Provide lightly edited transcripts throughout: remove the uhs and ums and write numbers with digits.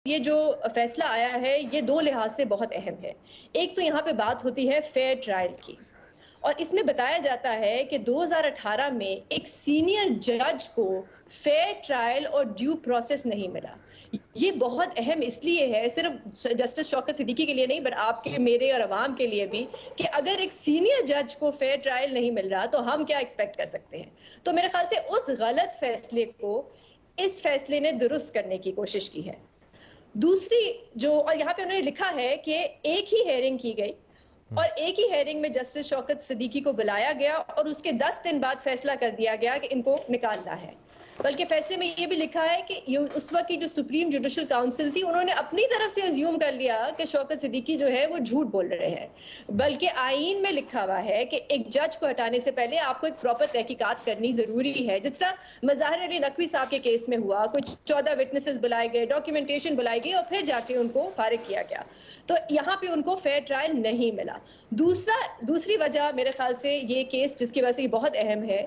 یہ جو فیصلہ آیا ہے یہ دو لحاظ سے بہت اہم ہے. ایک تو یہاں پہ بات ہوتی ہے فیئر ٹرائل کی، اور اس میں بتایا جاتا ہے کہ 2018 میں ایک سینئر جج کو فیئر ٹرائل اور ڈیو پروسیس نہیں ملا. یہ بہت اہم اس لیے ہے، صرف جسٹس شوکت صدیقی کے لیے نہیں بٹ آپ کے میرے اور عوام کے لیے بھی، کہ اگر ایک سینئر جج کو فیئر ٹرائل نہیں مل رہا تو ہم کیا ایکسپیکٹ کر سکتے ہیں. تو میرے خیال سے اس غلط فیصلے کو اس فیصلے نے درست کرنے کی کوشش کی ہے. دوسری جو، اور یہاں پہ انہوں نے لکھا ہے کہ ایک ہی ہیئرنگ کی گئی اور ایک ہی ہیئرنگ میں جسٹس شوکت صدیقی کو بلایا گیا اور اس کے 10 دن بعد فیصلہ کر دیا گیا کہ ان کو نکالنا ہے. بلکہ فیصلے میں یہ بھی لکھا ہے کہ اس وقت کی جو سپریم جوڈیشل کاؤنسل تھی انہوں نے اپنی طرف سے ازیوم کر لیا کہ شوکت صدیقی جو ہے وہ جھوٹ بول رہے ہیں. بلکہ آئین میں لکھا ہوا ہے کہ ایک جج کو ہٹانے سے پہلے آپ کو ایک پراپر تحقیقات کرنی ضروری ہے. جس طرح مظاہر علی نقوی صاحب کے کیس میں ہوا، کچھ 14 وٹنسز بلائے گئے، ڈاکیومنٹیشن بلائی گئی اور پھر جا کے ان کو فارغ کیا گیا. تو یہاں پہ ان کو فیئر ٹرائل نہیں ملا. دوسری وجہ میرے خیال سے یہ کیس جس کی وجہ سے یہ بہت اہم ہے،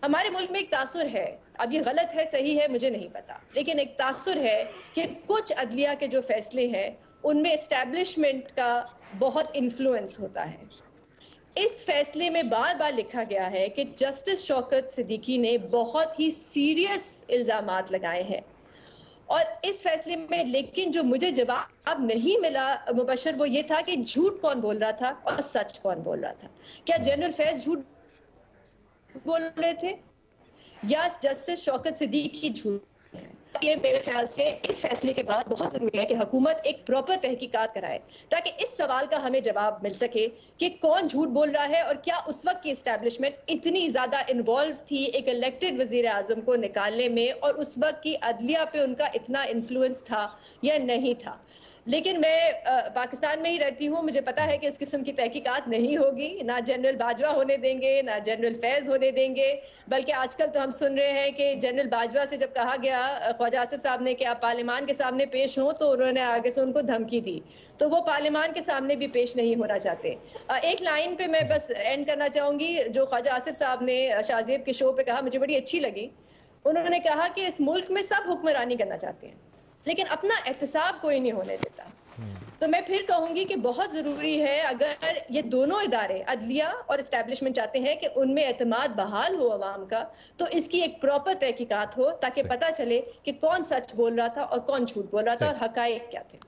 ہمارے ملک میں ایک تاثر ہے، اب یہ غلط ہے صحیح ہے مجھے نہیں پتا، لیکن ایک تاثر ہے کہ کچھ عدلیہ کے جو فیصلے ہیں ان میں اسٹیبلشمنٹ کا بہت انفلوئنس ہوتا ہے. اس فیصلے میں بار بار لکھا گیا ہے کہ جسٹس شوکت صدیقی نے بہت ہی سیریس الزامات لگائے ہیں، اور اس فیصلے میں لیکن جو مجھے جواب نہیں ملا مبشر وہ یہ تھا کہ جھوٹ کون بول رہا تھا اور سچ کون بول رہا تھا. کیا جنرل فیض جھوٹ بول رہے تھے یا جسٹس شوکت صدیقی جھوٹ؟ یہ میرے خیال سے اس فیصلے کے بعد بہت ضروری ہے کہ حکومت ایک پراپر تحقیقات کرائے تاکہ اس سوال کا ہمیں جواب مل سکے کہ کون جھوٹ بول رہا ہے اور کیا اس وقت کی اسٹیبلشمنٹ اتنی زیادہ انوالو تھی ایک الیکٹڈ وزیر اعظم کو نکالنے میں، اور اس وقت کی عدلیہ پہ ان کا اتنا انفلوئنس تھا یا نہیں تھا. لیکن میں پاکستان میں ہی رہتی ہوں، مجھے پتا ہے کہ اس قسم کی تحقیقات نہیں ہوگی، نہ جنرل باجوہ ہونے دیں گے نہ جنرل فیض ہونے دیں گے. بلکہ آج کل تو ہم سن رہے ہیں کہ جنرل باجوہ سے جب کہا گیا خواجہ آصف صاحب نے کہ آپ پارلیمان کے سامنے پیش ہوں تو انہوں نے آگے سے ان کو دھمکی دی، تو وہ پارلیمان کے سامنے بھی پیش نہیں ہونا چاہتے. ایک لائن پہ میں بس اینڈ کرنا چاہوں گی جو خواجہ آصف صاحب نے شاہ زیب کے شو پہ کہا، مجھے بڑی اچھی لگی. انہوں نے کہا کہ اس ملک میں سب حکمرانی کرنا چاہتے ہیں لیکن اپنا احتساب کوئی نہیں ہونے دیتا. تو میں پھر کہوں گی کہ بہت ضروری ہے اگر یہ دونوں ادارے عدلیہ اور اسٹیبلشمنٹ چاہتے ہیں کہ ان میں اعتماد بحال ہو عوام کا، تو اس کی ایک پراپر تحقیقات ہو تاکہ پتہ چلے کہ کون سچ بول رہا تھا اور کون جھوٹ بول رہا تھا اور حقائق کیا تھے.